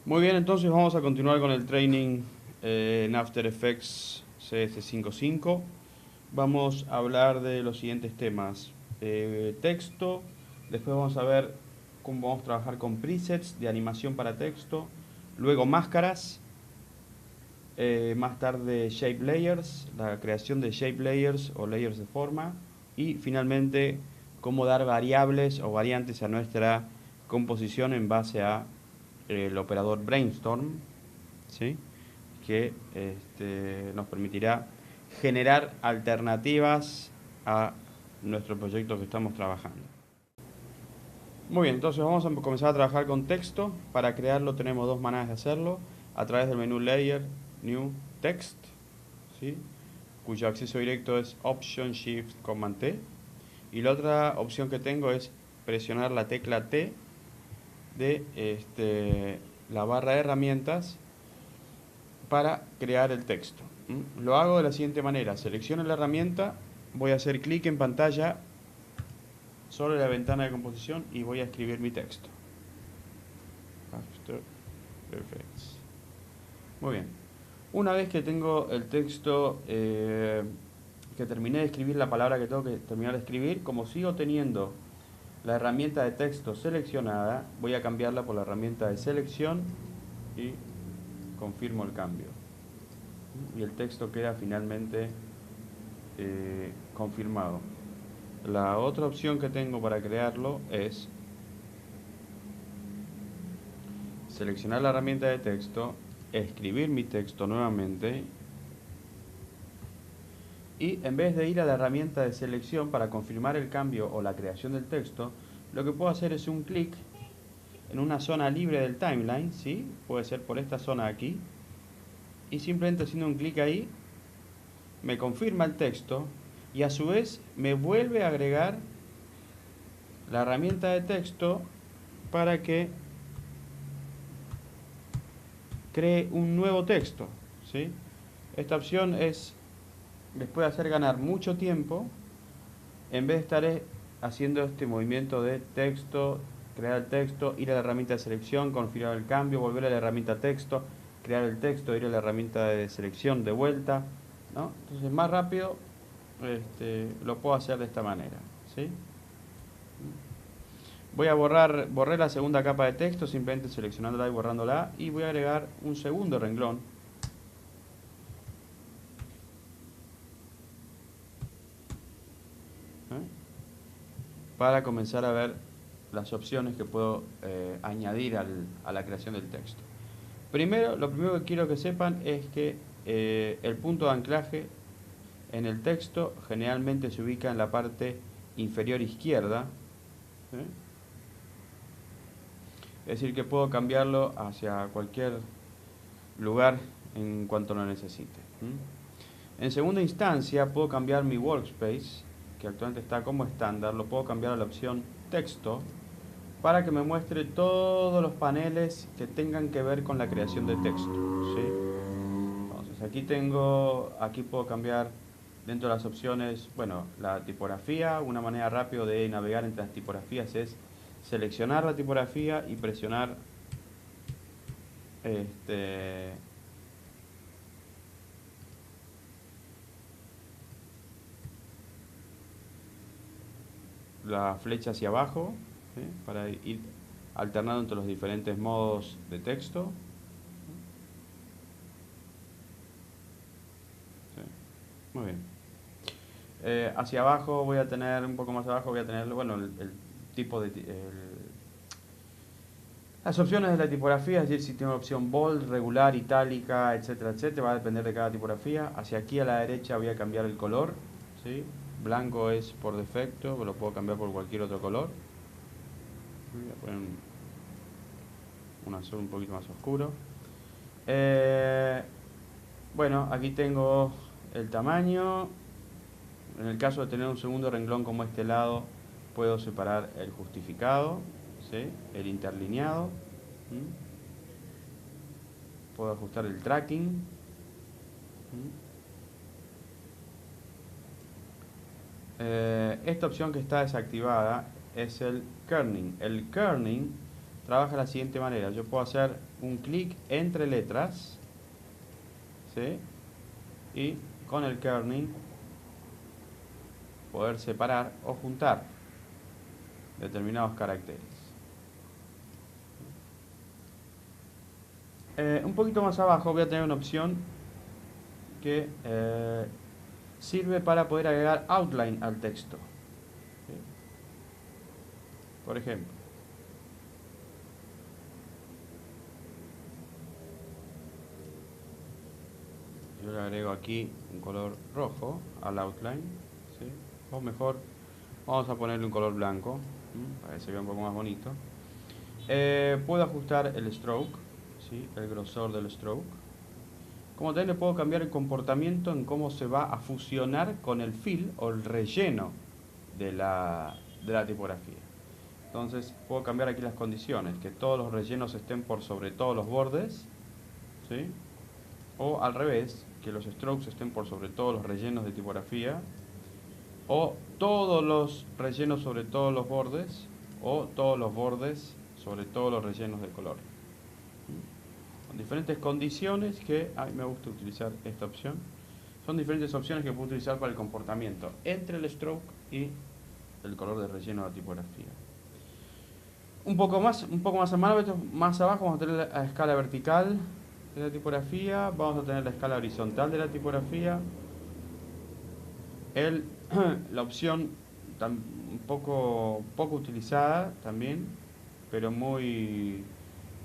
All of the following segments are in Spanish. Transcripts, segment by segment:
Muy bien, entonces vamos a continuar con el training en After Effects CS55. Vamos a hablar de los siguientes temas. Texto, después vamos a ver cómo vamos a trabajar con presets de animación para texto, luego máscaras, más tarde shape layers, la creación de shape layers o layers de forma, y finalmente cómo dar variables o variantes a nuestra composición en base a el operador brainstorm, ¿sí? Que nos permitirá generar alternativas a nuestro proyecto que estamos trabajando. Muy bien, entonces vamos a comenzar a trabajar con texto. Para crearlo tenemos dos maneras de hacerlo: a través del menú Layer, New, Text, ¿sí? Cuyo acceso directo es Option Shift Command T, y la otra opción que tengo es presionar la tecla T de la barra de herramientas para crear el texto. Lo hago de la siguiente manera: selecciono la herramienta, voy a hacer clic en pantalla sobre la ventana de composición y voy a escribir mi texto. After Effects. Muy bien. Una vez que tengo el texto, que terminé de escribir la palabra que tengo que terminar de escribir, como sigo teniendo la herramienta de texto seleccionada, voy a cambiarla por la herramienta de selección y confirmo el cambio. Y el texto queda finalmente confirmado. La otra opción que tengo para crearlo es seleccionar la herramienta de texto, escribir mi texto nuevamente, y en vez de ir a la herramienta de selección para confirmar el cambio o la creación del texto, lo que puedo hacer es un clic en una zona libre del timeline, ¿sí? Puede ser por esta zona aquí, y simplemente haciendo un clic ahí me confirma el texto y a su vez me vuelve a agregar la herramienta de texto para que cree un nuevo texto, ¿sí? Esta opción les puede hacer ganar mucho tiempo en vez de estar haciendo este movimiento de texto, crear el texto, ir a la herramienta de selección, configurar el cambio, volver a la herramienta texto, crear el texto, ir a la herramienta de selección de vuelta, ¿no? Entonces más rápido lo puedo hacer de esta manera, ¿sí? Borré la segunda capa de texto simplemente seleccionándola y borrándola, y voy a agregar un segundo renglón para comenzar a ver las opciones que puedo añadir a la creación del texto. Lo primero que quiero que sepan es que el punto de anclaje en el texto generalmente se ubica en la parte inferior izquierda, ¿sí? Es decir, que puedo cambiarlo hacia cualquier lugar en cuanto lo necesite. En segunda instancia, puedo cambiar mi workspace, que actualmente está como estándar, lo puedo cambiar a la opción texto para que me muestre todos los paneles que tengan que ver con la creación de texto, ¿sí? Entonces aquí puedo cambiar dentro de las opciones, bueno, la tipografía. Una manera rápida de navegar entre las tipografías es seleccionar la tipografía y presionar la flecha hacia abajo, ¿sí? Para ir alternando entre los diferentes modos de texto. ¿Sí? Muy bien. Hacia abajo voy a tener, un poco más abajo voy a tener, bueno, el tipo de... las opciones de la tipografía, es decir, si tengo opción bold, regular, itálica, etcétera, etcétera, va a depender de cada tipografía. Hacia aquí a la derecha voy a cambiar el color, ¿sí? Blanco es por defecto, lo puedo cambiar por cualquier otro color. Voy a poner un azul un poquito más oscuro. Bueno, aquí tengo el tamaño. En el caso de tener un segundo renglón como este lado, puedo separar el justificado, ¿sí? El interlineado. Puedo ajustar el tracking. Esta opción que está desactivada es el kerning. El kerning trabaja de la siguiente manera. Yo puedo hacer un clic entre letras, ¿sí? Y con el kerning poder separar o juntar determinados caracteres. Un poquito más abajo voy a tener una opción que sirve para poder agregar outline al texto. ¿Sí? Por ejemplo, yo le agrego aquí un color rojo al outline, ¿sí? O mejor, vamos a ponerle un color blanco, para que se vea un poco más bonito. Puedo ajustar el stroke, ¿sí? El grosor del stroke. Como también le puedo cambiar el comportamiento en cómo se va a fusionar con el fill o el relleno de la tipografía. Entonces puedo cambiar aquí las condiciones, que todos los rellenos estén por sobre todos los bordes, ¿sí? O al revés, que los strokes estén por sobre todos los rellenos de tipografía, o todos los rellenos sobre todos los bordes, o todos los bordes sobre todos los rellenos de color. Con diferentes condiciones que a mí me gusta utilizar esta opción. Son diferentes opciones que puedo utilizar para el comportamiento entre el stroke y el color de relleno de la tipografía. Un poco más abajo vamos a tener la escala vertical de la tipografía, vamos a tener la escala horizontal de la tipografía, la opción un poco utilizada también, pero muy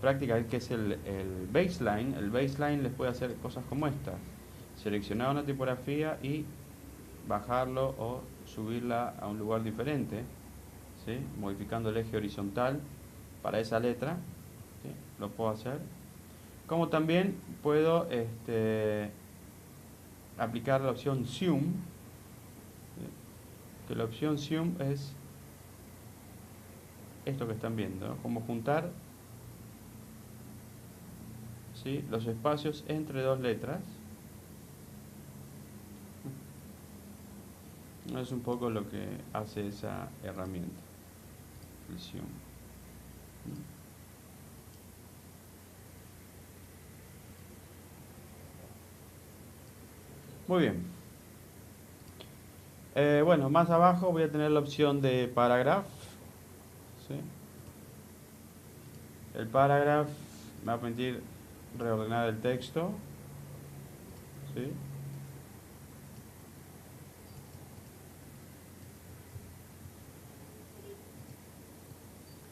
práctica, que es el baseline. El baseline les puede hacer cosas como estas: seleccionar una tipografía y bajarlo o subirla a un lugar diferente, ¿sí? Modificando el eje horizontal para esa letra, ¿sí? Lo puedo hacer. Como también puedo aplicar la opción Zoom, ¿sí? Que la opción Zoom es esto que están viendo, ¿no? Como juntar, ¿sí? Los espacios entre dos letras. Es un poco lo que hace esa herramienta, el Zoom. Muy bien. Bueno, más abajo voy a tener la opción de paragraph, ¿sí? El paragraph me va a permitir reordenar el texto, ¿sí?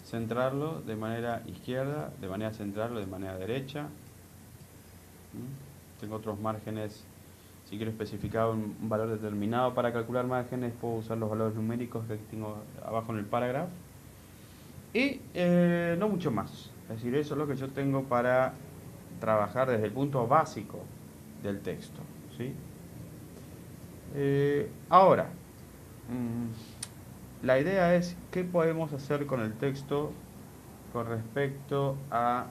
Centrarlo de manera izquierda, de manera centrarlo de manera derecha. Tengo otros márgenes. Si quiero especificar un valor determinado para calcular márgenes, puedo usar los valores numéricos que tengo abajo en el paragraph. Y no mucho más. Es decir, eso es lo que yo tengo para trabajar desde el punto básico del texto, ¿sí? Ahora, la idea es qué podemos hacer con el texto con respecto a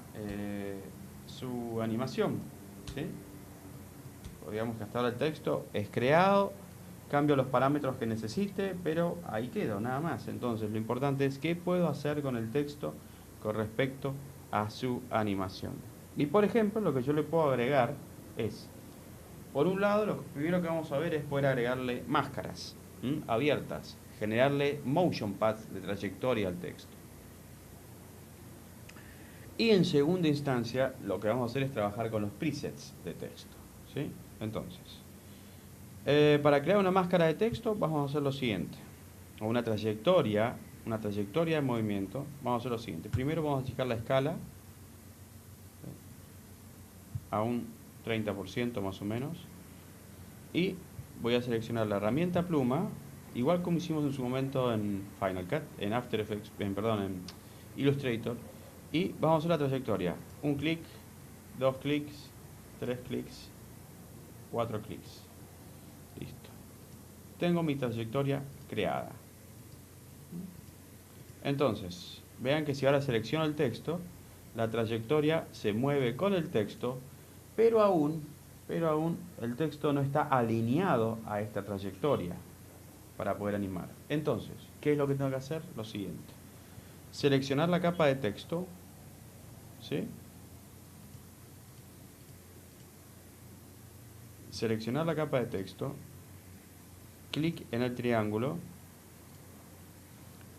su animación, ¿sí? Digamos que hasta ahora el texto es creado, cambio los parámetros que necesite, pero ahí quedo, nada más. Entonces lo importante es qué puedo hacer con el texto con respecto a su animación. Y por ejemplo, lo que yo le puedo agregar es, por un lado, lo primero que vamos a ver es poder agregarle máscaras abiertas, generarle motion paths de trayectoria al texto. Y en segunda instancia, lo que vamos a hacer es trabajar con los presets de texto, ¿sí? Entonces, para crear una máscara de texto vamos a hacer lo siguiente, o una trayectoria de movimiento. Vamos a hacer lo siguiente: primero vamos a achicar la escala a un 30% más o menos, y voy a seleccionar la herramienta pluma, igual como hicimos en su momento en Final Cut, en After Effects, en Illustrator, y vamos a hacer la trayectoria: un clic, 2 clics, 3 clics, 4 clics. Listo. Tengo mi trayectoria creada. Entonces, vean que si ahora selecciono el texto, la trayectoria se mueve con el texto, pero aún el texto no está alineado a esta trayectoria para poder animar. Entonces, ¿qué es lo que tengo que hacer? Lo siguiente: seleccionar la capa de texto, ¿sí? Seleccionar la capa de texto, clic en el triángulo,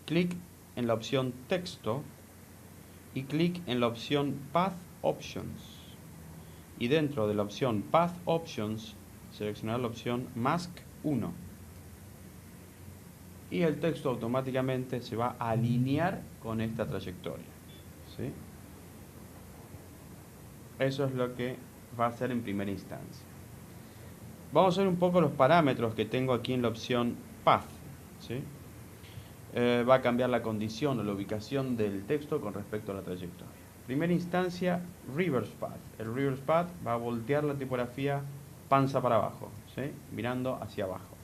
clic en la opción texto y clic en la opción Path Options. Y dentro de la opción Path Options, seleccionar la opción Mask 1. Y el texto automáticamente se va a alinear con esta trayectoria, ¿sí? Eso es lo que va a hacer en primera instancia. Vamos a ver un poco los parámetros que tengo aquí en la opción Path, ¿sí? Va a cambiar la condición o la ubicación del texto con respecto a la trayectoria. Primera instancia, Reverse Path. El Reverse Path va a voltear la tipografía panza para abajo, ¿sí? Mirando hacia abajo.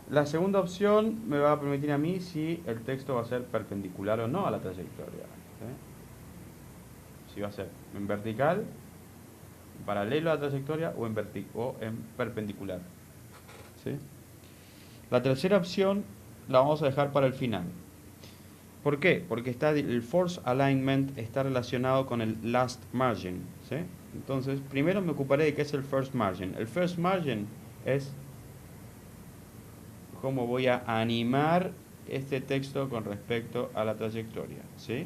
La segunda opción me va a permitir a mí si el texto va a ser perpendicular o no a la trayectoria, ¿sí? Si va a ser en vertical, paralelo a la trayectoria o en perpendicular, ¿sí? La tercera opción la vamos a dejar para el final. ¿Por qué? Porque el Force Alignment está relacionado con el Last Margin, ¿sí? Entonces, primero me ocuparé de qué es el First Margin. El First Margin es cómo voy a animar este texto con respecto a la trayectoria, ¿sí?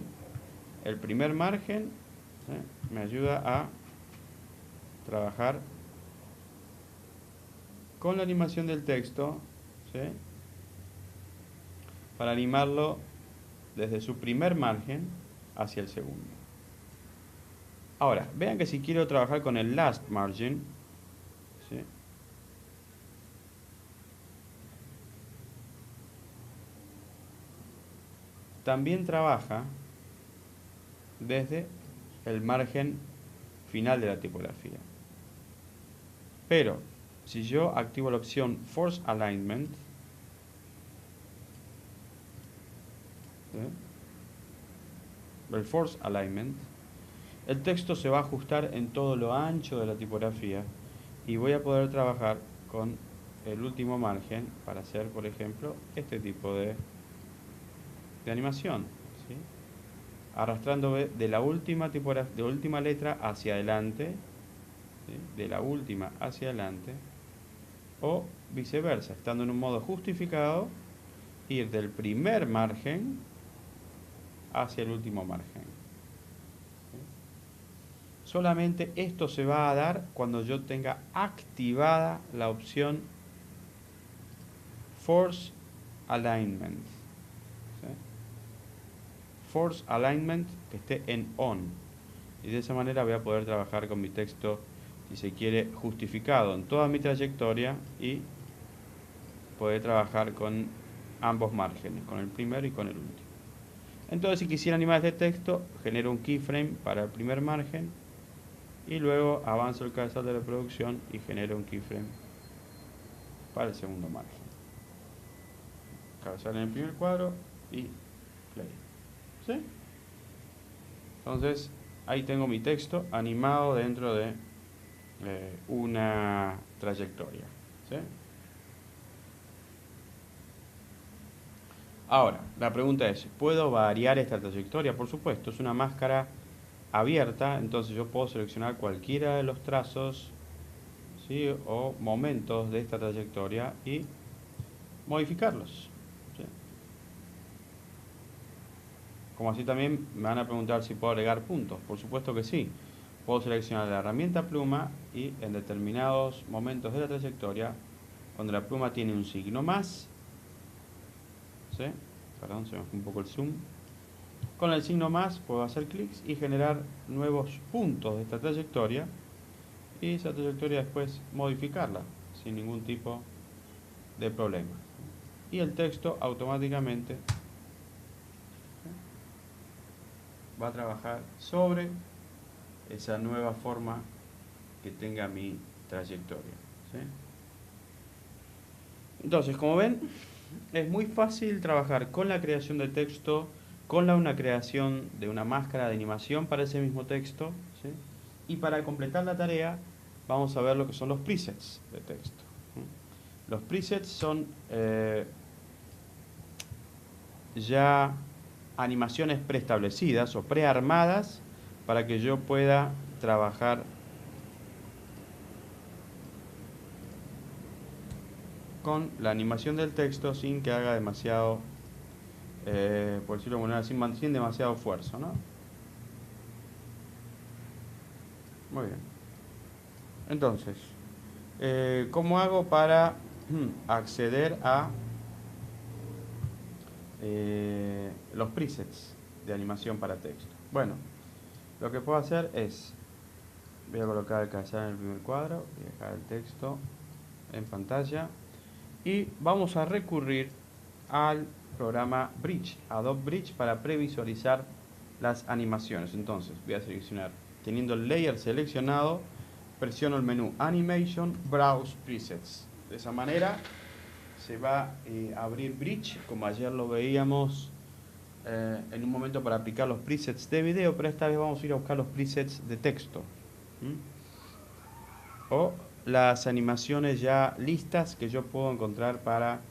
El primer margen, ¿sí?, me ayuda a trabajar con la animación del texto, ¿sí?, para animarlo desde su primer margen hacia el segundo. Ahora, vean que si quiero trabajar con el last margin, ¿sí?, también trabaja desde el margen final de la tipografía. Pero, si yo activo la opción Force Alignment, ¿sí?, el Force Alignment, el texto se va a ajustar en todo lo ancho de la tipografía y voy a poder trabajar con el último margen para hacer, por ejemplo, este tipo de animación, ¿sí?, arrastrando de la última letra hacia adelante, ¿sí?, de la última hacia adelante, o viceversa, estando en un modo justificado, ir del primer margen hacia el último margen. Solamente esto se va a dar cuando yo tenga activada la opción Force Alignment, ¿sí?, Force Alignment que esté en On, y de esa manera voy a poder trabajar con mi texto, si se quiere, justificado en toda mi trayectoria y poder trabajar con ambos márgenes, con el primero y con el último. Entonces, si quisiera animar este texto, genero un keyframe para el primer margen y luego avanzo el cabezal de reproducción y genero un keyframe para el segundo margen. Cabezal en el primer cuadro y play, ¿sí? Entonces, ahí tengo mi texto animado dentro de una trayectoria, ¿sí? Ahora, la pregunta es, ¿puedo variar esta trayectoria? Por supuesto, es una máscara abierta, entonces yo puedo seleccionar cualquiera de los trazos, ¿sí?, o momentos de esta trayectoria y modificarlos, ¿sí? Como así también me van a preguntar si puedo agregar puntos. Por supuesto que sí. Puedo seleccionar la herramienta pluma y en determinados momentos de la trayectoria, cuando la pluma tiene un signo más, ¿sí?, perdón, se me fue un poco el zoom. Con el signo más puedo hacer clics y generar nuevos puntos de esta trayectoria y esa trayectoria después modificarla sin ningún tipo de problema. Y el texto automáticamente va a trabajar sobre esa nueva forma que tenga mi trayectoria, ¿sí? Entonces, como ven, es muy fácil trabajar con la creación de texto, con una creación de una máscara de animación para ese mismo texto, ¿sí? Y para completar la tarea vamos a ver lo que son los presets de texto, ¿sí? Los presets son ya animaciones preestablecidas o prearmadas para que yo pueda trabajar con la animación del texto sin que haga demasiado, por decirlo de alguna manera, sin demasiado esfuerzo, ¿no? Muy bien. Entonces, ¿cómo hago para acceder a los presets de animación para texto? Bueno, lo que puedo hacer es, voy a colocar el calzado en el primer cuadro, voy a dejar el texto en pantalla y vamos a recurrir al programa Bridge, Adobe Bridge, para previsualizar las animaciones. Entonces voy a seleccionar, teniendo el layer seleccionado, presiono el menú Animation, Browse Presets. De esa manera se va a abrir Bridge, como ayer lo veíamos en un momento, para aplicar los presets de video, pero esta vez vamos a ir a buscar los presets de texto. O las animaciones ya listas que yo puedo encontrar para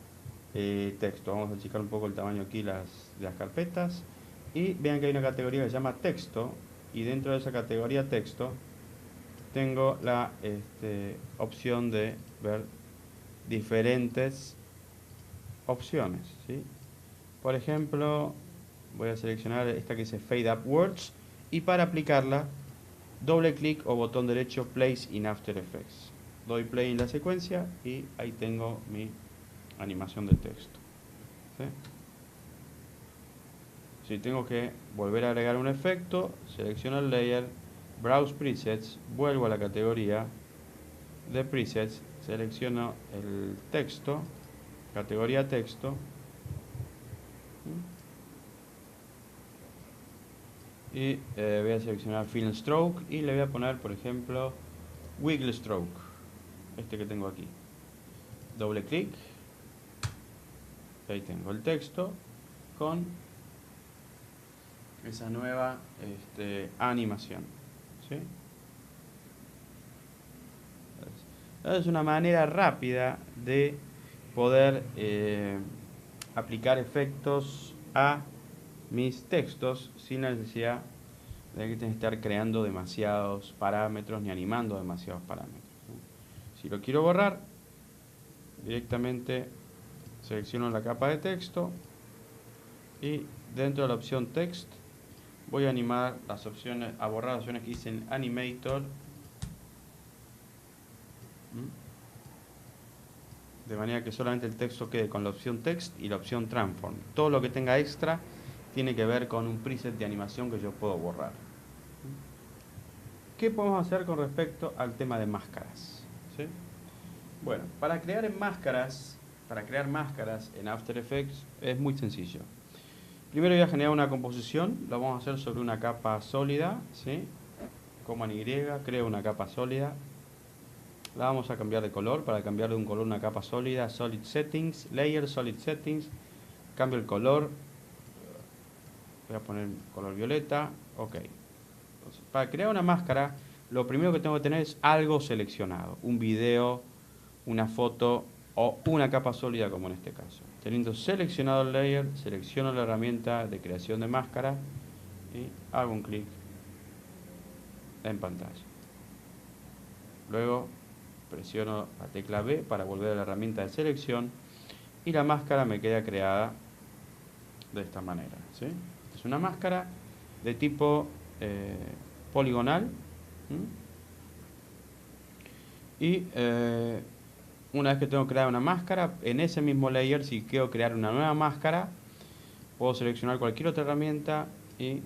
texto. Vamos a achicar un poco el tamaño aquí de las carpetas. Y vean que hay una categoría que se llama texto. Y dentro de esa categoría texto tengo la opción de ver diferentes opciones, ¿sí? Por ejemplo, voy a seleccionar esta que dice Fade Up Words. Y para aplicarla, doble clic o botón derecho, Place in After Effects. Doy play en la secuencia y ahí tengo mi animación del texto. ¿Sí? Si tengo que volver a agregar un efecto, selecciono el layer, Browse Presets, vuelvo a la categoría de presets, selecciono el texto, categoría texto, y voy a seleccionar Fill Stroke y le voy a poner, por ejemplo, Wiggle Stroke, este que tengo aquí. Doble clic, ahí tengo el texto con esa nueva animación, ¿sí? Es una manera rápida de poder aplicar efectos a mis textos sin la necesidad de que estar creando demasiados parámetros ni animando demasiados parámetros, ¿no? Si lo quiero borrar, directamente selecciono la capa de texto y dentro de la opción Text voy a animar las opciones, a borrar las opciones que dicen Animator, de manera que solamente el texto quede con la opción Text y la opción Transform. Todo lo que tenga extra tiene que ver con un preset de animación que yo puedo borrar. ¿Qué podemos hacer con respecto al tema de máscaras? ¿Sí? Bueno, para crear máscaras en After Effects es muy sencillo. Primero voy a generar una composición, lo vamos a hacer sobre una capa sólida, ¿sí? Command Y, creo una capa sólida. La vamos a cambiar de color, para cambiar de un color a una capa sólida, Solid Settings, Layer, Solid Settings, cambio el color, voy a poner color violeta, ok. Entonces, para crear una máscara, lo primero que tengo que tener es algo seleccionado, un video, una foto o una capa sólida como en este caso. Teniendo seleccionado el layer, selecciono la herramienta de creación de máscara y hago un clic en pantalla. Luego presiono la tecla B para volver a la herramienta de selección y la máscara me queda creada de esta manera, ¿sí? Es una máscara de tipo poligonal, y una vez que tengo creada una máscara, en ese mismo layer, si quiero crear una nueva máscara, puedo seleccionar cualquier otra herramienta y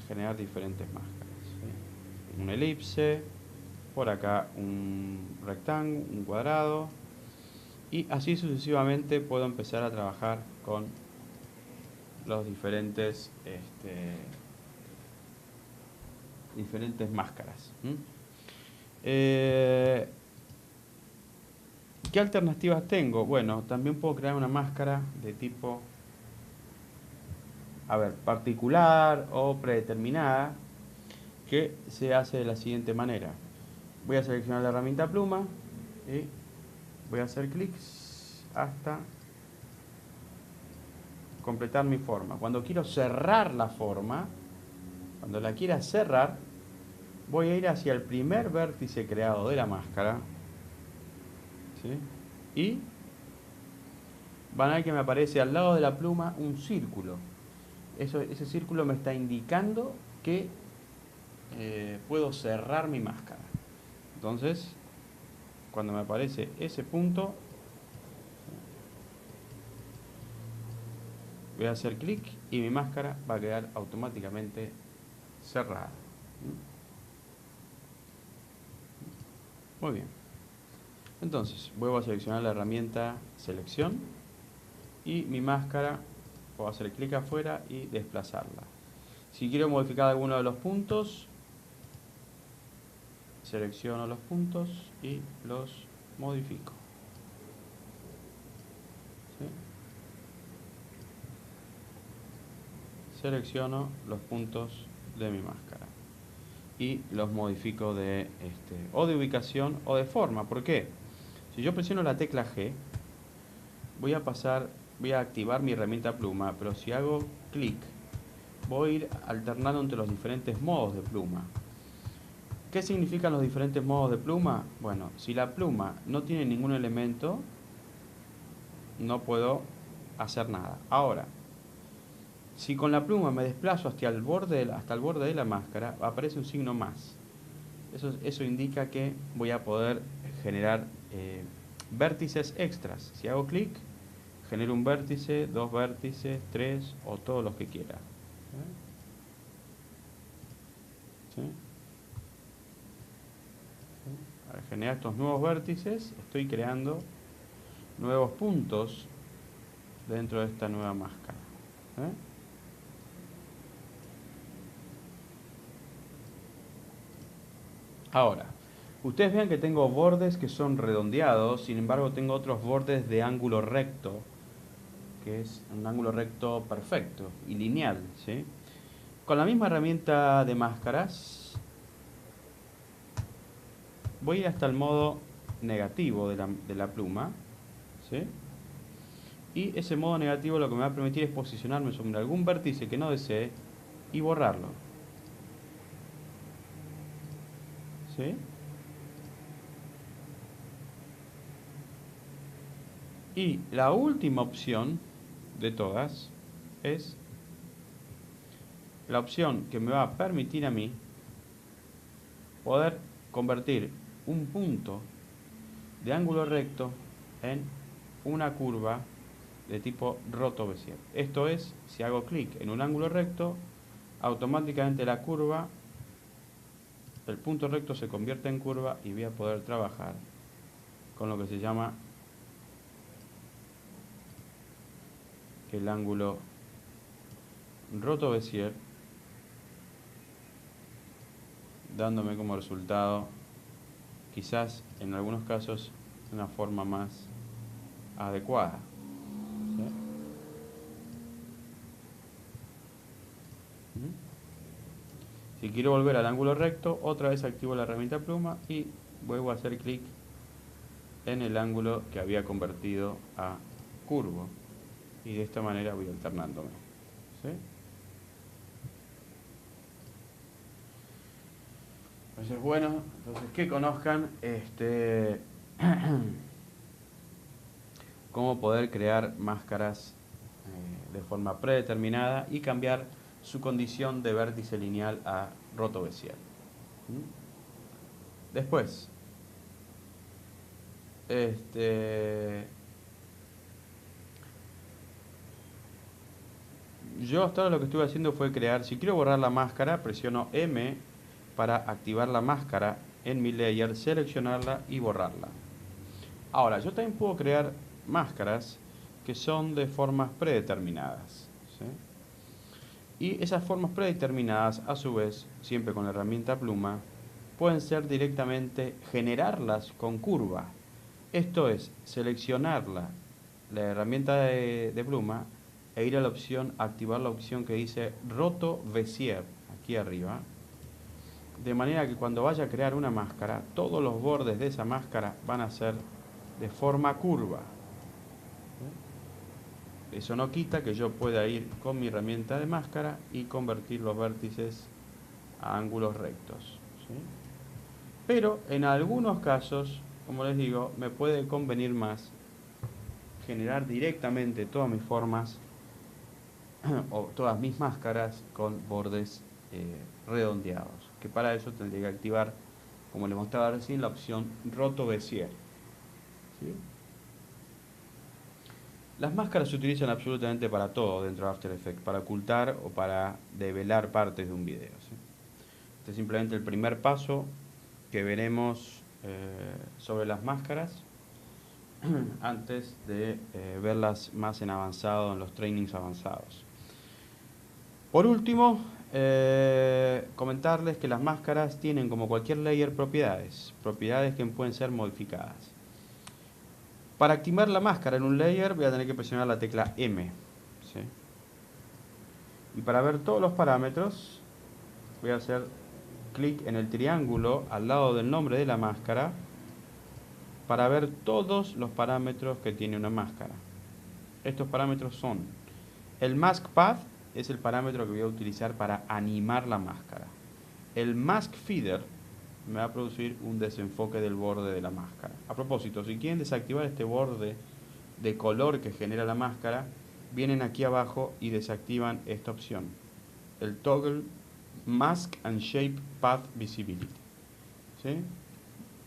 generar diferentes máscaras, ¿sí? Un elipse, por acá un rectángulo, un cuadrado, y así sucesivamente puedo empezar a trabajar con los diferentes máscaras. ¿Qué alternativas tengo? Bueno, también puedo crear una máscara de tipo particular o predeterminada, que se hace de la siguiente manera. Voy a seleccionar la herramienta pluma y voy a hacer clics hasta completar mi forma. Cuando quiero cerrar la forma, cuando la quiera cerrar, voy a ir hacia el primer vértice creado de la máscara, ¿sí? Y van a ver que me aparece al lado de la pluma un círculo. Ese círculo me está indicando que puedo cerrar mi máscara. Entonces, cuando me aparece ese punto, voy a hacer clic y mi máscara va a quedar automáticamente cerrada. Muy bien. Entonces, vuelvo a seleccionar la herramienta selección y mi máscara, puedo hacer clic afuera y desplazarla. Si quiero modificar alguno de los puntos, selecciono los puntos y los modifico. ¿Sí? Selecciono los puntos de mi máscara y los modifico o de ubicación o de forma. ¿Por qué? Si yo presiono la tecla G, voy a activar mi herramienta pluma, pero si hago clic, voy a ir alternando entre los diferentes modos de pluma. ¿Qué significan los diferentes modos de pluma? Bueno, si la pluma no tiene ningún elemento, no puedo hacer nada. Ahora, si con la pluma me desplazo hasta el borde de la máscara, aparece un signo más. Eso indica que voy a poder generar vértices extras. Si hago clic, genero un vértice, 2 vértices, 3 o todos los que quiera. ¿Sí? Al generar estos nuevos vértices, estoy creando nuevos puntos dentro de esta nueva máscara. Ahora, ustedes vean que tengo bordes que son redondeados, sin embargo tengo otros bordes de ángulo recto, que es un ángulo recto perfecto y lineal, ¿sí? Con la misma herramienta de máscaras, voy a ir hasta el modo negativo de la pluma, ¿sí? Y ese modo negativo lo que me va a permitir es posicionarme sobre algún vértice que no desee y borrarlo. ¿Sí? Y la última opción de todas es la opción que me va a permitir a mí poder convertir un punto de ángulo recto en una curva de tipo Roto-Bézier. Esto es, si hago clic en un ángulo recto, automáticamente la curva, el punto recto se convierte en curva y voy a poder trabajar con lo que se llama el ángulo Roto-Bézier, dándome como resultado, quizás en algunos casos, una forma más adecuada. Si quiero volver al ángulo recto, otra vez activo la herramienta pluma y vuelvo a hacer clic en el ángulo que había convertido a curvo. Y de esta manera voy alternándome. ¿Sí? Entonces, bueno, que conozcan cómo poder crear máscaras de forma predeterminada y cambiar su condición de vértice lineal a Roto-Bézier. Después, yo hasta ahora lo que estuve haciendo fue crear, si quiero borrar la máscara, presiono M para activar la máscara en mi layer, seleccionarla y borrarla. Ahora, yo también puedo crear máscaras que son de formas predeterminadas, ¿sí? Y esas formas predeterminadas, a su vez, siempre con la herramienta pluma, pueden ser directamente generarlas con curva. Esto es, seleccionar la herramienta de pluma e ir a la opción, activar la opción que dice Roto-Bézier, aquí arriba. De manera que cuando vaya a crear una máscara, todos los bordes de esa máscara van a ser de forma curva. Eso no quita que yo pueda ir con mi herramienta de máscara y convertir los vértices a ángulos rectos, ¿sí? Pero en algunos casos, como les digo, me puede convenir más generar directamente todas mis formas o todas mis máscaras con bordes redondeados, que para eso tendría que activar, como les mostraba recién, la opción Roto Bezier, ¿sí? Las máscaras se utilizan absolutamente para todo dentro de After Effects, para ocultar o para develar partes de un video, ¿sí? Este es simplemente el primer paso que veremos sobre las máscaras antes de verlas más en avanzado, en los trainings avanzados. Por último, comentarles que las máscaras tienen, como cualquier layer, propiedades que pueden ser modificadas. Para activar la máscara en un layer voy a tener que presionar la tecla M, ¿sí? Y para ver todos los parámetros voy a hacer clic en el triángulo al lado del nombre de la máscara para ver todos los parámetros que tiene una máscara. Estos parámetros son: el Mask Path es el parámetro que voy a utilizar para animar la máscara. El Mask Feeder me va a producir un desenfoque del borde de la máscara. A propósito, si quieren desactivar este borde de color que genera la máscara, vienen aquí abajo y desactivan esta opción, el Toggle Mask and Shape Path Visibility, ¿sí?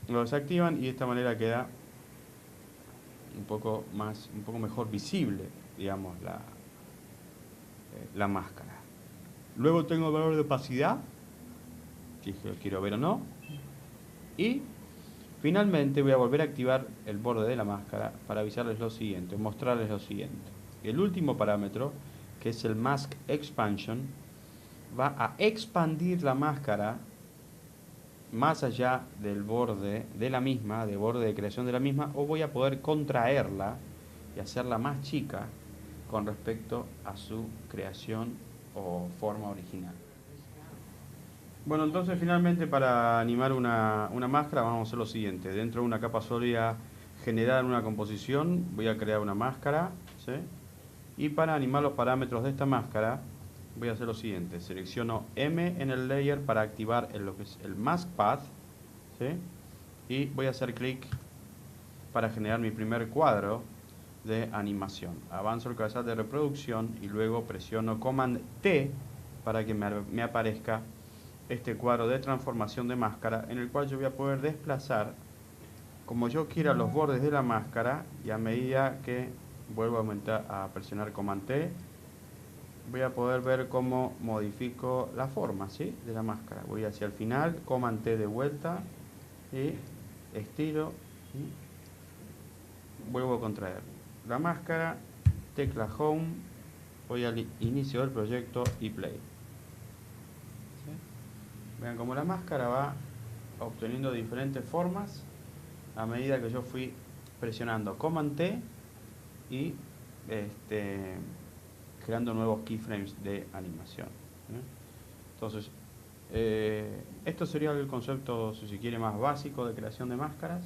Lo desactivan y de esta manera queda un poco mejor visible, digamos, la máscara. Luego tengo el valor de opacidad, si lo quiero ver o no. Y finalmente voy a volver a activar el borde de la máscara para avisarles lo siguiente, mostrarles lo siguiente. El último parámetro, que es el Mask Expansion, va a expandir la máscara más allá del borde de la misma, del borde de creación de la misma, o voy a poder contraerla y hacerla más chica con respecto a su creación o forma original. Bueno, entonces finalmente para animar una máscara vamos a hacer lo siguiente. Dentro de una capa sólida generar una composición, voy a crear una máscara, ¿sí? Y para animar los parámetros de esta máscara voy a hacer lo siguiente. Selecciono M en el layer para activar lo que es el Mask Path, ¿sí? Y voy a hacer clic para generar mi primer cuadro de animación. Avanzo el cabezal de reproducción y luego presiono Command T para que me aparezca este cuadro de transformación de máscara, en el cual yo voy a poder desplazar como yo quiera los bordes de la máscara, y a medida que vuelvo a aumentar, a presionar Command T, voy a poder ver cómo modifico la forma, ¿sí?, de la máscara. Voy hacia el final, Command T de vuelta y estiro y vuelvo a contraer la máscara, tecla Home, voy al inicio del proyecto y Play. Vean cómo la máscara va obteniendo diferentes formas a medida que yo fui presionando Command T y creando nuevos keyframes de animación. Entonces, esto sería el concepto, si se quiere, más básico de creación de máscaras.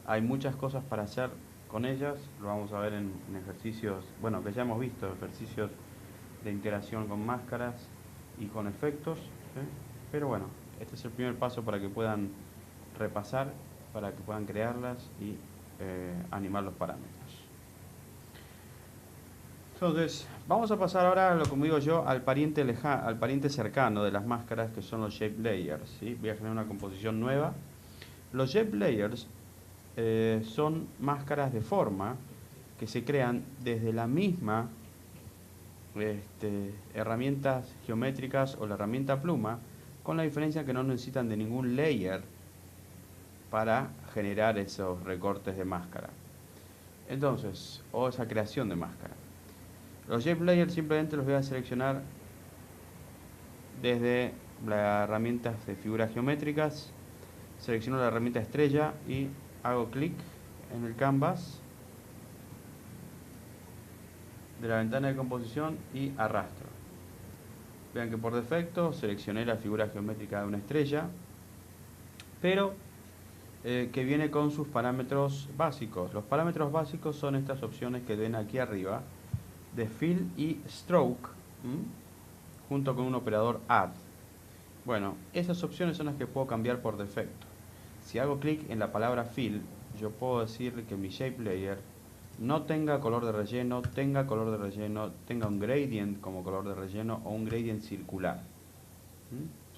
Hay muchas cosas para hacer con ellas, lo vamos a ver en ejercicios, bueno, que ya hemos visto, ejercicios de interacción con máscaras y con efectos, ¿sí? Pero bueno, este es el primer paso para que puedan repasar, para que puedan crearlas y animar los parámetros. Entonces, vamos a pasar ahora, como digo yo, al pariente cercano de las máscaras, que son los Shape Layers, ¿sí? Voy a generar una composición nueva. Los Shape Layers son máscaras de forma que se crean desde la misma herramientas geométricas o la herramienta pluma, con la diferencia que no necesitan de ningún layer para generar esos recortes de máscara. Entonces, o esa creación de máscara. Los Shape Layers simplemente los voy a seleccionar desde las herramientas de figuras geométricas. Selecciono la herramienta estrella y hago clic en el canvas de la ventana de composición y arrastro. Vean que por defecto seleccioné la figura geométrica de una estrella, pero que viene con sus parámetros básicos. Los parámetros básicos son estas opciones que ven aquí arriba, de fill y stroke, junto con un operador add. Bueno, esas opciones son las que puedo cambiar por defecto. Si hago clic en la palabra fill, yo puedo decirle que mi shape layer no tenga color de relleno, tenga un gradient como color de relleno o un gradient circular.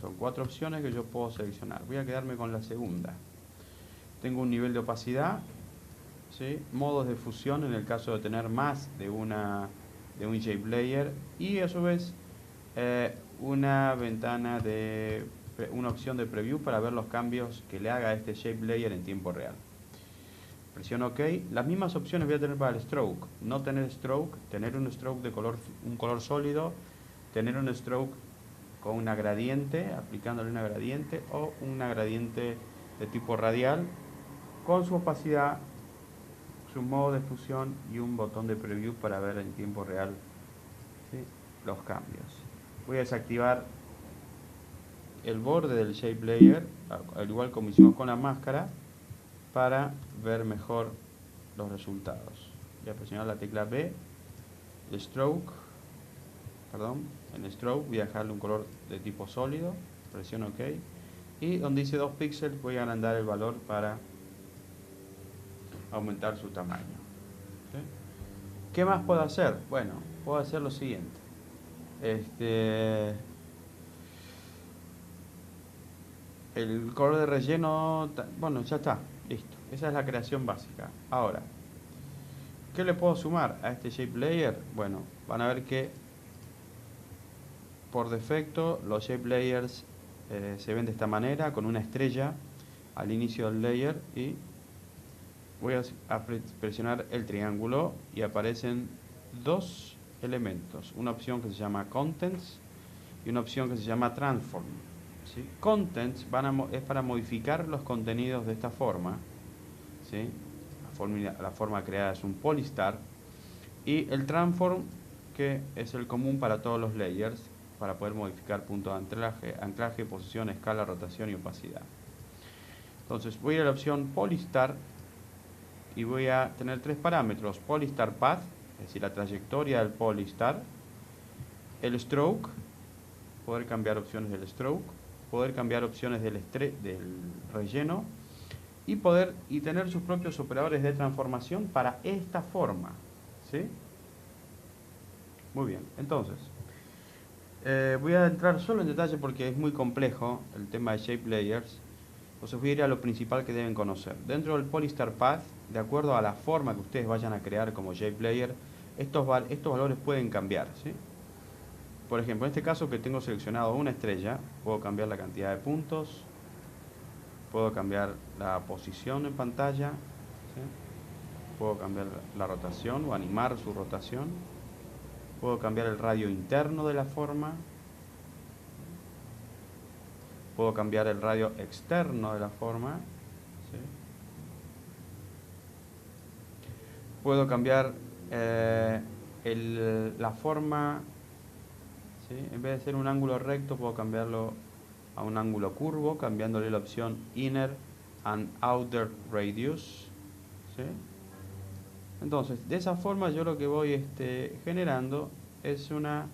Son 4 opciones que yo puedo seleccionar. Voy a quedarme con la segunda. Tengo un nivel de opacidad, ¿sí? Modos de fusión en el caso de tener más de un shape layer, y a su vez una opción de preview para ver los cambios que le haga a este shape layer en tiempo real. Presiono OK. Las mismas opciones voy a tener para el stroke. No tener stroke, tener un stroke de un color sólido, tener un stroke con una gradiente, aplicándole una gradiente, o una gradiente de tipo radial, con su opacidad, su modo de fusión y un botón de preview para ver en tiempo real, ¿sí?, los cambios. Voy a desactivar el borde del shape layer, al igual como hicimos con la máscara, para ver mejor los resultados. Voy a presionar la tecla B, en stroke voy a dejarle un color de tipo sólido, presiono OK, y donde dice 2 píxeles voy a agrandar el valor para aumentar su tamaño. ¿Sí? ¿Qué más puedo hacer? Bueno, puedo hacer lo siguiente. El color de relleno, bueno, ya está, listo. Esa es la creación básica. Ahora, ¿qué le puedo sumar a este shape layer? Bueno, van a ver que por defecto los shape layers se ven de esta manera, con una estrella al inicio del layer, y voy a presionar el triángulo y aparecen 2 elementos, una opción que se llama Contents y una opción que se llama Transform. ¿Sí? Contents es para modificar los contenidos de esta forma, ¿sí? La forma creada es un polystar, y el Transform, que es el común para todos los layers, para poder modificar puntos de anclaje, posición, escala, rotación y opacidad. Entonces voy a ir a la opción Polystar y voy a tener 3 parámetros: Polystar Path, es decir, la trayectoria del Polystar; el Stroke, poder cambiar opciones del Stroke; poder cambiar opciones del relleno; y tener sus propios operadores de transformación para esta forma. ¿Sí? Muy bien, entonces voy a entrar solo en detalle porque es muy complejo el tema de Shape Layers. Entonces voy a ir a lo principal que deben conocer. Dentro del Polystar Path, de acuerdo a la forma que ustedes vayan a crear como Shape Layer, estos valores pueden cambiar, ¿sí? Por ejemplo, en este caso que tengo seleccionado una estrella, puedo cambiar la cantidad de puntos, puedo cambiar la posición en pantalla, ¿sí? Puedo cambiar la rotación o animar su rotación, puedo cambiar el radio interno de la forma, puedo cambiar el radio externo de la forma, ¿sí? Puedo cambiar la forma, ¿sí? En vez de ser un ángulo recto, puedo cambiarlo a un ángulo curvo, cambiándole la opción Inner and Outer Radius, ¿sí? Entonces, de esa forma yo lo que voy generando es una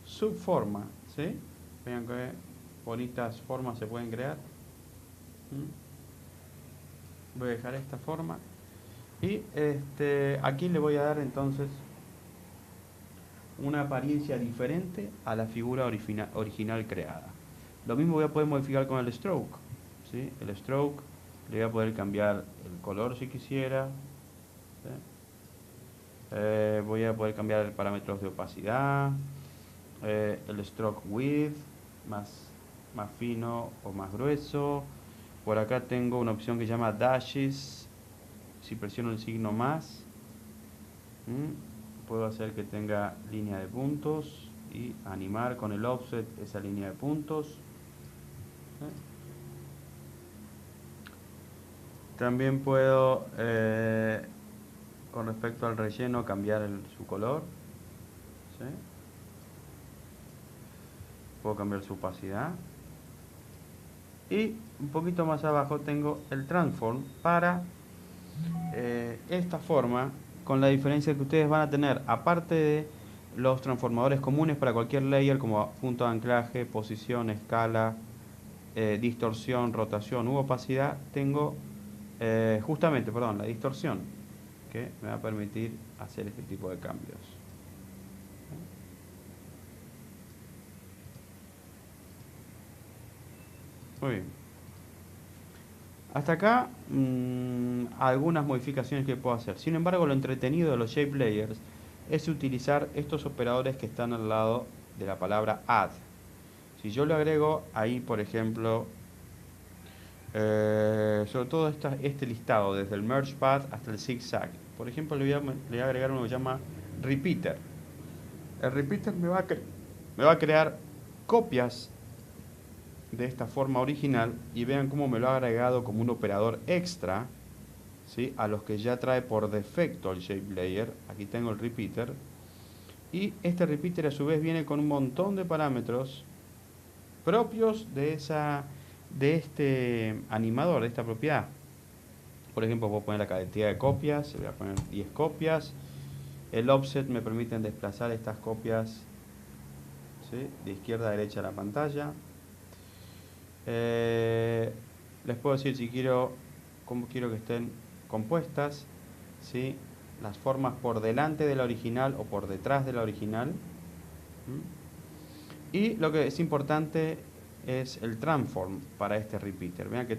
subforma, ¿sí? Vean que bonitas formas se pueden crear. Voy a dejar esta forma y aquí le voy a dar entonces una apariencia diferente a la figura original creada. Lo mismo voy a poder modificar con el stroke, ¿sí? El stroke le voy a poder cambiar el color si quisiera, ¿sí? Voy a poder cambiar parámetros de opacidad, el stroke width, más fino o más grueso. Por acá tengo una opción que se llama dashes. Si presiono el signo más, puedo hacer que tenga línea de puntos y animar con el offset esa línea de puntos. También puedo, con respecto al relleno, cambiar su color, ¿sí? Puedo cambiar su opacidad. Y un poquito más abajo tengo el Transform para esta forma, con la diferencia que ustedes van a tener, aparte de los transformadores comunes para cualquier layer como punto de anclaje, posición, escala, distorsión, rotación u opacidad, tengo justamente, perdón, la distorsión, que me va a permitir hacer este tipo de cambios. Muy bien. Hasta acá algunas modificaciones que puedo hacer. Sin embargo, lo entretenido de los shape layers es utilizar estos operadores que están al lado de la palabra add. Si yo le agrego ahí, por ejemplo, sobre todo este listado, desde el merge path hasta el zigzag. Por ejemplo, le voy a agregar uno que se llama repeater. El repeater me va a crear copias de esta forma original y vean cómo me lo ha agregado como un operador extra, ¿sí?, a los que ya trae por defecto el shape layer. Aquí tengo el repeater y este repeater a su vez viene con un montón de parámetros propios de este animador, de esta propiedad. Por ejemplo, puedo poner la cantidad de copias, voy a poner 10 copias. El offset me permite desplazar estas copias, ¿sí?, de izquierda a derecha de la pantalla. Les puedo decir si quiero, cómo quiero que estén compuestas, ¿sí?, las formas por delante de la original o por detrás de la original. Y lo que es importante es el transform para este repeater. Vean que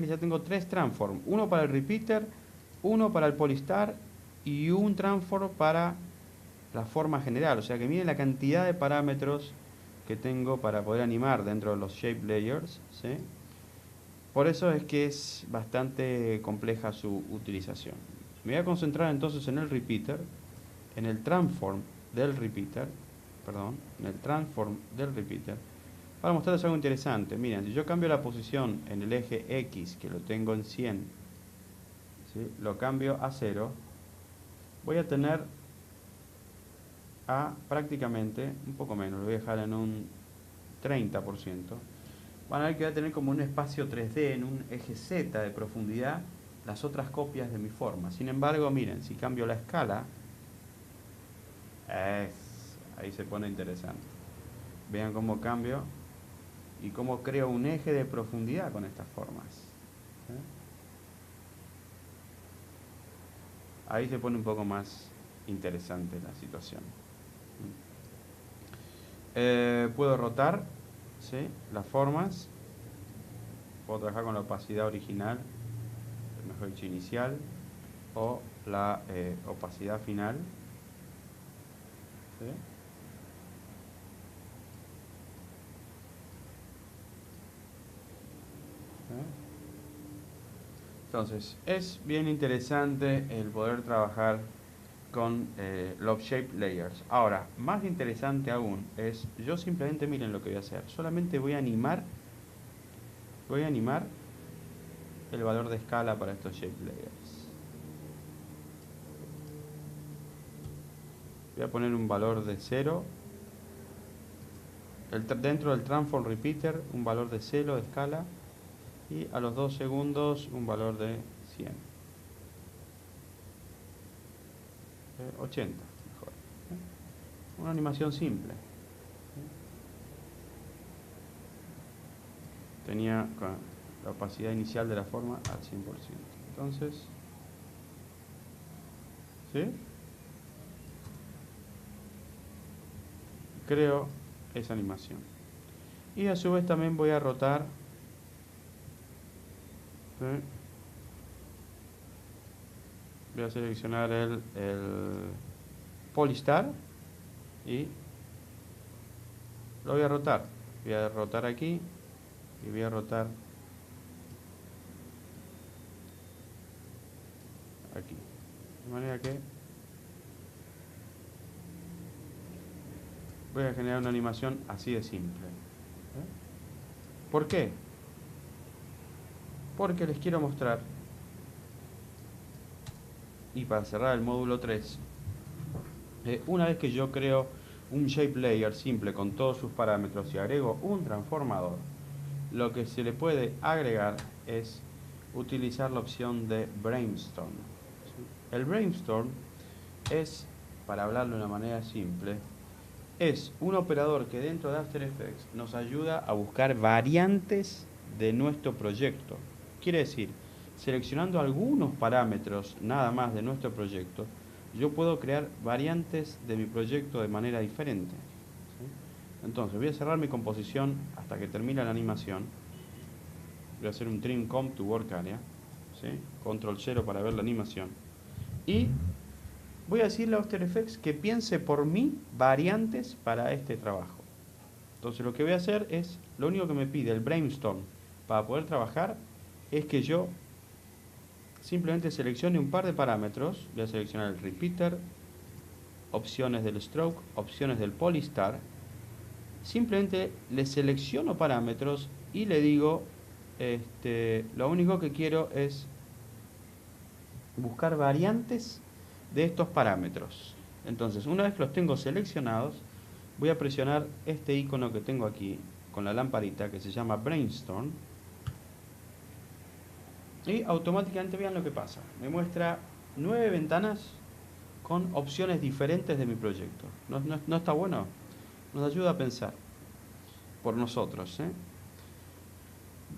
ya tengo 3 transform, uno para el repeater, uno para el polystar y un transform para la forma general. O sea que miren la cantidad de parámetros que tengo para poder animar dentro de los shape layers, ¿sí? Por eso es que es bastante compleja su utilización. Me voy a concentrar entonces en el repeater, en el transform del repeater, para mostrarles algo interesante. Miren, si yo cambio la posición en el eje X, que lo tengo en 100, ¿sí?, lo cambio a 0, voy a tener a prácticamente, un poco menos, lo voy a dejar en un 30%. Van a ver que voy a tener como un espacio 3D en un eje Z de profundidad las otras copias de mi forma. Sin embargo, miren, si cambio la escala, ahí se pone interesante. Vean cómo cambio y cómo creo un eje de profundidad con estas formas. Ahí se pone un poco más interesante la situación. Puedo rotar, ¿sí?, las formas. Puedo trabajar con la opacidad original, mejor dicho inicial, o la opacidad final, ¿sí? Entonces, es bien interesante el poder trabajar con los shape layers. Ahora, más interesante aún es, yo simplemente, miren lo que voy a hacer, solamente voy a animar el valor de escala para estos shape layers. Voy a poner un valor de 0. Dentro del transform repeater, un valor de 0 de escala. Y a los 2 segundos, un valor de 100. 80, mejor. Una animación simple. Tenía la opacidad inicial de la forma al 100%. Entonces, ¿sí?, creo esa animación. Y a su vez también voy a rotar, ¿sí?, voy a seleccionar el polystar y lo voy a rotar. Voy a rotar aquí y voy a rotar aquí. De manera que voy a generar una animación así de simple. ¿Por qué? Porque les quiero mostrar, y para cerrar el módulo 3, una vez que yo creo un shape layer simple con todos sus parámetros y agrego un transformador, lo que se le puede agregar es utilizar la opción de brainstorm. El brainstorm es para hablarlo de una manera simple, es un operador que dentro de After Effects nos ayuda a buscar variantes de nuestro proyecto. Quiere decir, seleccionando algunos parámetros nada más de nuestro proyecto, yo puedo crear variantes de mi proyecto de manera diferente. ¿Sí? Entonces voy a cerrar mi composición hasta que termine la animación. Voy a hacer un trim comp to work area, ¿sí? Control 0 para ver la animación. Y voy a decirle a After Effects que piense por mí variantes para este trabajo. Entonces lo que voy a hacer es, lo único que me pide el brainstorm para poder trabajar es que yo simplemente seleccione un par de parámetros. Voy a seleccionar el repeater, opciones del stroke, opciones del polystar. Simplemente le selecciono parámetros y le digo, lo único que quiero es buscar variantes de estos parámetros. Entonces, una vez que los tengo seleccionados, voy a presionar este icono que tengo aquí con la lamparita que se llama Brainstorm y automáticamente vean lo que pasa. Me muestra 9 ventanas con opciones diferentes de mi proyecto. ¿No está bueno? Nos ayuda a pensar por nosotros, ¿eh?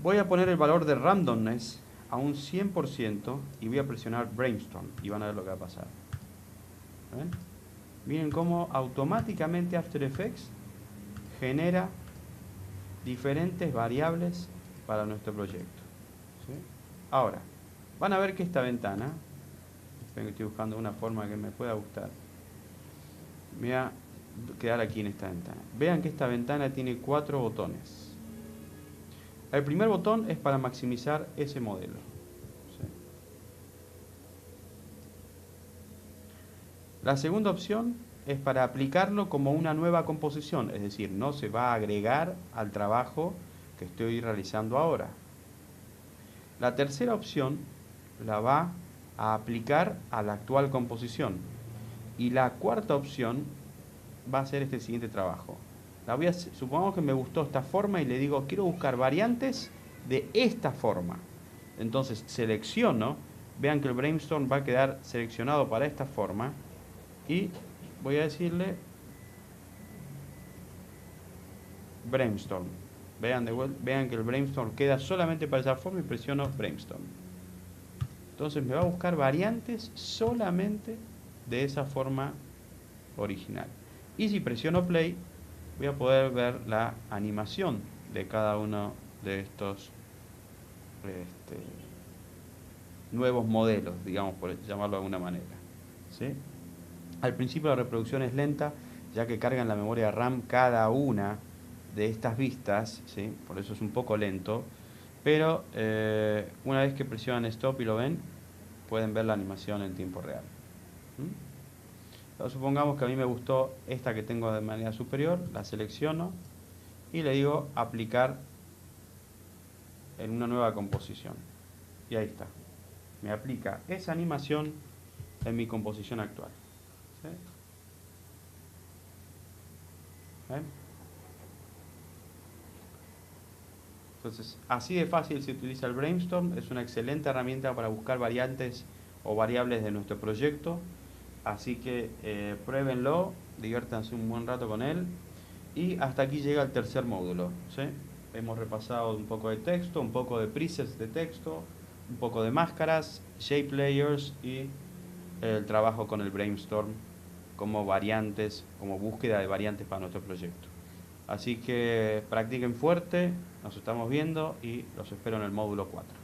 Voy a poner el valor de randomness a un 100% y voy a presionar Brainstorm y van a ver lo que va a pasar. ¿Ven? Miren cómo automáticamente After Effects genera diferentes variables para nuestro proyecto. ¿Sí? Ahora, van a ver que esta ventana, esperen que estoy buscando una forma que me pueda gustar, me voy a quedar aquí en esta ventana. Vean que esta ventana tiene 4 botones. El primer botón es para maximizar ese modelo. ¿Sí? La segunda opción es para aplicarlo como una nueva composición, es decir, no se va a agregar al trabajo que estoy realizando ahora. La tercera opción la va a aplicar a la actual composición. Y la cuarta opción va a ser este siguiente trabajo. Supongamos que me gustó esta forma y le digo, quiero buscar variantes de esta forma. Entonces selecciono, vean que el brainstorm va a quedar seleccionado para esta forma y voy a decirle brainstorm. Vean que el brainstorm queda solamente para esa forma y presiono brainstorm. Entonces me va a buscar variantes solamente de esa forma original. Y si presiono play, voy a poder ver la animación de cada uno de estos nuevos modelos, digamos, por llamarlo de alguna manera. ¿Sí? Al principio la reproducción es lenta, ya que carga en la memoria RAM cada una de estas vistas, ¿sí? Por eso es un poco lento, pero una vez que presionan stop y lo ven, pueden ver la animación en tiempo real. Supongamos que a mí me gustó esta que tengo de manera superior, la selecciono y le digo aplicar en una nueva composición. Y ahí está. Me aplica esa animación en mi composición actual. ¿Sí? ¿Ven? Entonces, así de fácil se utiliza el Brainstorm. Es una excelente herramienta para buscar variantes o variables de nuestro proyecto. Así que pruébenlo, diviértanse un buen rato con él. Y hasta aquí llega el tercer módulo. ¿Sí? Hemos repasado un poco de texto, un poco de presets de texto, un poco de máscaras, shape layers y el trabajo con el Brainstorm como variantes, como búsqueda de variantes para nuestro proyecto. Así que practiquen fuerte, nos estamos viendo y los espero en el módulo 4.